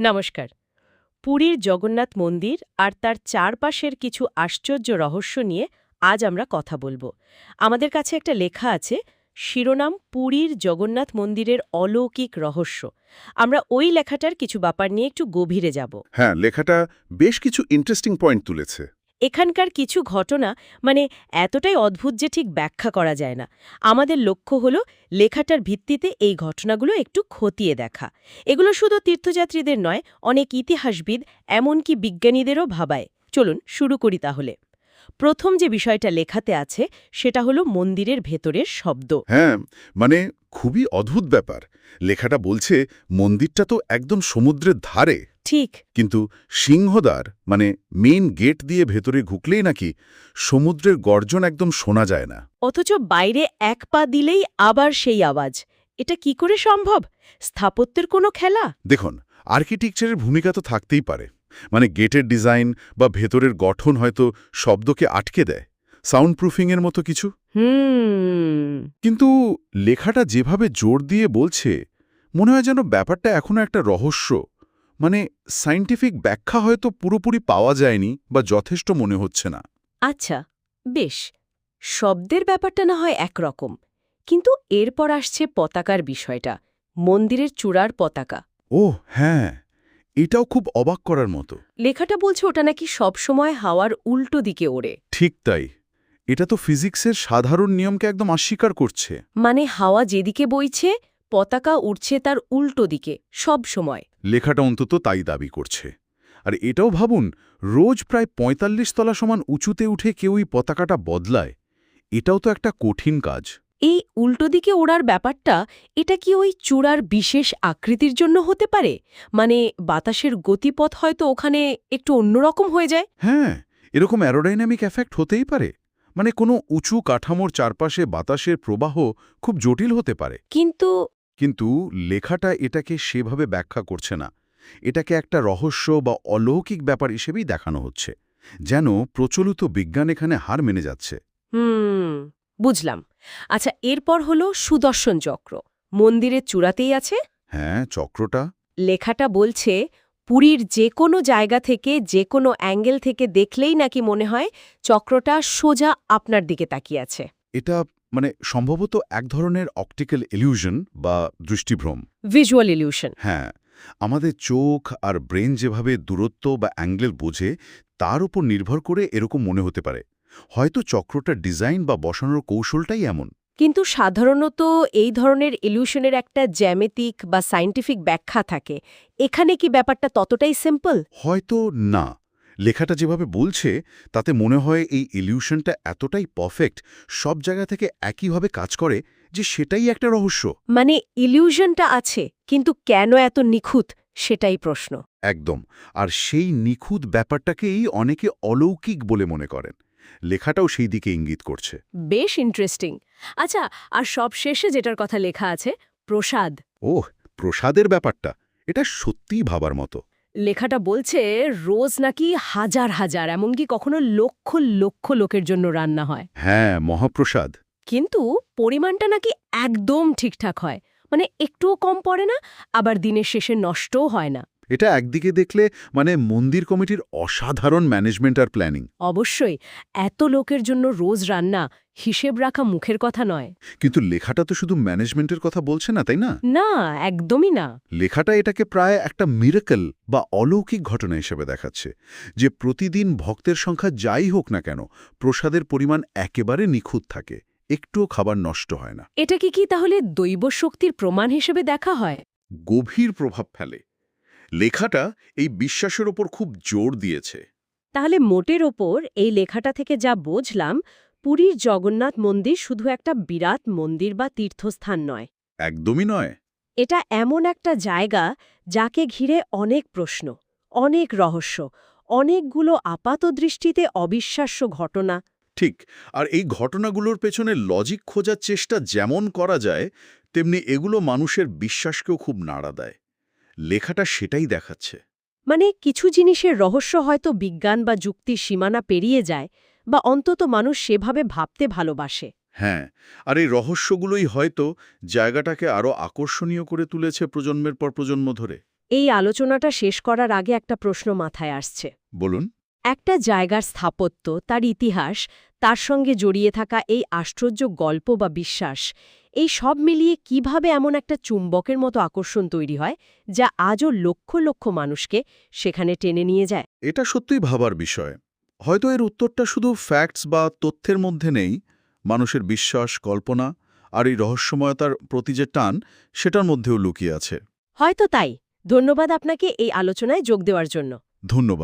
নমস্কার। পুরীর জগন্নাথ মন্দির আর তার চারপাশের কিছু আশ্চর্য রহস্য নিয়ে আজ আমরা কথা বলবো। আমাদের কাছে একটা লেখা আছে, শিরোনাম পুরীর জগন্নাথ মন্দিরের অলৌকিক রহস্য। আমরা ওই লেখাটার কিছু ব্যাপার নিয়ে একটু গভীরে যাব। হ্যাঁ, লেখাটা বেশ কিছু ইন্টারেস্টিং পয়েন্ট তুলেছে। এখানকার কিছু ঘটনা এতটাই অদ্ভুত যে ঠিক ব্যাখ্যা করা যায় না। আমাদের লক্ষ্য হলো লেখাটার ভিত্তিতে এই ঘটনাগুলো একটু খতিয়ে দেখা। এগুলো শুধু তীর্থযাত্রীদের নয়, অনেক ইতিহাসবিদ এমনকি বিজ্ঞানীদেরও ভাবায়। চলুন শুরু করি তাহলে। প্রথম যে বিষয়টা লেখাতে আছে সেটা হলো মন্দিরের ভেতরের শব্দ। হ্যাঁ, মানে খুবই অদ্ভুত ব্যাপার। লেখাটা বলছে মন্দিরটা তো একদম সমুদ্রের ধারে, ঠিক। কিন্তু সিংহদ্বার মানে মেইন গেট দিয়ে ভেতরে ঢুকলেই নাকি সমুদ্রের গর্জন একদম শোনা যায় না। অথচ বাইরে এক পা দিলেই আবার সেই আওয়াজ। এটা কি করে সম্ভব? স্থাপত্যের কোনো খেলা? দেখুন, আর্কিটেকচারের ভূমিকা তো থাকতেই পারে। মানে গেটের ডিজাইন বা ভেতরের গঠন হয়তো শব্দকে আটকে দেয়, সাউন্ড প্রুফিংয়ের মতো কিছু। কিন্তু লেখাটা যেভাবে জোর দিয়ে বলছে, মনে হয় যেন ব্যাপারটা এখনো একটা রহস্য। মানে সায়েন্টিফিক ব্যাখ্যা হয়তো পুরোপুরি পাওয়া যায়নি বা যথেষ্ট মনে হচ্ছে না। আচ্ছা, বেশ। শব্দের ব্যাপারটা না হয় একরকম, কিন্তু এরপর আসছে পতাকার বিষয়টা। মন্দিরের চূড়ার পতাকা। ওহ হ্যাঁ, এটাও খুব অবাক করার মতো। লেখাটা বলছে ওটা নাকি সবসময় হাওয়ার উল্টো দিকে ওড়ে। ঠিক তাই। এটা তো ফিজিক্সের সাধারণ নিয়মকে একদম অস্বীকার করছে। মানে হাওয়া যেদিকে বইছে, পতাকা উড়ছে তার উল্টো দিকে সব সময়। লেখাটা অন্তত তাই দাবি করছে। আর এটাও ভাবুন, রোজ প্রায় ৪৫ তলা সমান উঁচুতে উঠে কেউই পতাকাটা বদলায়। এটাও তো একটা কঠিন কাজ। এই উল্টো দিকে ওড়ার ব্যাপারটা, এটা কি ওই চূড়ার বিশেষ আকৃতির জন্য হতে পারে? মানে বাতাসের গতিপথ হয়তো ওখানে একটু অন্যরকম হয়ে যায়। হ্যাঁ, এরকম অ্যারোডাইনামিক এফেক্ট হতেই পারে। মানে কোনো উঁচু কাঠামোর চারপাশে বাতাসের প্রবাহ খুব জটিল হতে পারে। কিন্তু লেখাটা এটাকে সেভাবে ব্যাখ্যা করছে না। এটাকে একটা রহস্য বা অলৌকিক ব্যাপার হিসেবেই দেখানো হচ্ছে, যেন প্রচলিত বিজ্ঞান এখানে হার মেনে যাচ্ছে। বুঝলাম। আচ্ছা, এরপর হলো সুদর্শন চক্র। মন্দিরের চূড়াতেই আছে। হ্যাঁ, চক্রটা লেখাটা বলছে পুরীর যে কোনো জায়গা থেকে, যে কোনো অ্যাঙ্গেল থেকে দেখলেই নাকি মনে হয় চক্রটা সোজা আপনার দিকে তাকিয়ে আছে। এটা মানে সম্ভবত এক ধরনের অপটিক্যাল ইলিউশন বা দৃষ্টিভ্রম। Visual illusion. হ্যাঁ, আমাদের চোখ আর ব্রেন যেভাবে দূরত্ব বা অ্যাঙ্গেল বোঝে তার উপর নির্ভর করে এরকম মনে হতে পারে। হয়তো চক্রটার ডিজাইন বা বসানোর কৌশলটাই এমন। কিন্তু সাধারণত এই ধরনের ইলিউশনের একটা জ্যামিতিক বা সায়েন্টিফিক ব্যাখ্যা থাকে। এখানে কি ব্যাপারটা ততটাই সিম্পল? হয়তো না। লেখাটা যেভাবে বলছে তাতে মনে হয় এই ইলিউশনটা এতটাই পারফেক্ট, সব জায়গা থেকে একইভাবে কাজ করে, যে সেটাই একটা রহস্য। মানে ইলিউশনটা আছে, কিন্তু কেন এত নিখুঁত সেটাই প্রশ্ন। একদম। আর সেই নিখুঁত ব্যাপারটাকেই অনেকে অলৌকিক বলে মনে করেন। লেখাটাও সেই দিকে ইঙ্গিত করছে। বেশ ইন্টারেস্টিং। আচ্ছা, আর সব শেষে যেটার কথা লেখা আছে, প্রসাদ। ওহ, প্রসাদের ব্যাপারটা এটা সত্যিই ভাবার মতো। লেখাটা বলছে রোজ নাকি হাজার হাজার, এমনকি কখনো লক্ষ লক্ষ লোকের জন্য রান্না হয়। হ্যাঁ, মহাপ্রসাদ। কিন্তু পরিমাণটা নাকি একদম ঠিকঠাক হয়। মানে একটুও কম পড়ে না, আবার দিনের শেষে নষ্টও হয় না। এটা একদিকে দেখলে মানে মন্দির কমিটির অসাধারণ ম্যানেজমেন্ট আর প্ল্যানিং। অবশ্যই, এত লোকের জন্য রোজ রান্না হিসেব রাখা মুখের কথা নয়। কিন্তু লেখাটা তো শুধু ম্যানেজমেন্টের কথা বলছে না, তাই না? না, একদমই না। লেখাটা এটাকে প্রায় একটা মিরাকল বা অলৌকিক ঘটনা হিসেবে দেখাচ্ছে, যে প্রতিদিন ভক্তের সংখ্যা যাই হোক না কেন, প্রসাদের পরিমাণ একেবারে নিখুঁত থাকে, একটুও খাবার নষ্ট হয় না। এটাকে কি তাহলে দৈব শক্তির প্রমাণ হিসেবে দেখা হয়? গভীর প্রভাব ফেলে। লেখাটা এই বিশ্বাসের ওপর খুব জোর দিয়েছে। তাহলে মোটের ওপর এই লেখাটা থেকে যা বুঝলাম, পুরীর জগন্নাথ মন্দির শুধু একটা বিরাট মন্দির বা তীর্থস্থান নয়। একদমই নয়। এটা এমন একটা জায়গা যাকে ঘিরে অনেক প্রশ্ন, অনেক রহস্য, অনেকগুলো আপাতদৃষ্টিতে অবিশ্বাস্য ঘটনা। ঠিক। আর এই ঘটনাগুলোর পেছনে লজিক খোঁজার চেষ্টা যেমন করা যায়, তেমনি এগুলো মানুষের বিশ্বাসকেও খুব নাড়া দেয়। লেখাটা সেটাই দেখাচ্ছে। মানে কিছু জিনিসের রহস্য হয়তো বিজ্ঞান বা যুক্তির সীমানা পেরিয়ে যায়, বা অন্তত মানুষ সেভাবে ভাবতে ভালোবাসে। হ্যাঁ, আর এই রহস্যগুলোই হয়তো জায়গাটাকে আরও আকর্ষণীয় করে তুলেছে প্রজন্মের পর প্রজন্ম ধরে। এই আলোচনাটা শেষ করার আগে একটা প্রশ্ন মাথায় আসছে। বলুন। একটা জায়গার স্থাপত্য, তার ইতিহাস, তার সঙ্গে জড়িয়ে থাকা এই আশ্চর্য গল্প বা বিশ্বাস, এই সব মিলিয়ে কিভাবে এমন একটা চুম্বকের মতো আকর্ষণ তৈরি হয় যা আজও লক্ষ লক্ষ মানুষকে সেখানে টেনে নিয়ে যায়? এটা সত্যিই ভাবার বিষয়। হয়তো এর উত্তরটা শুধু ফ্যাক্টস বা তথ্যের মধ্যে নেই, মানুষের বিশ্বাস, কল্পনা আর এই রহস্যময়তার প্রতি যে টান, সেটার মধ্যেও লুকিয়ে আছে। হয়তো তাই। ধন্যবাদ আপনাকে এই আলোচনায় যোগ দেওয়ার জন্য। ধন্যবাদ।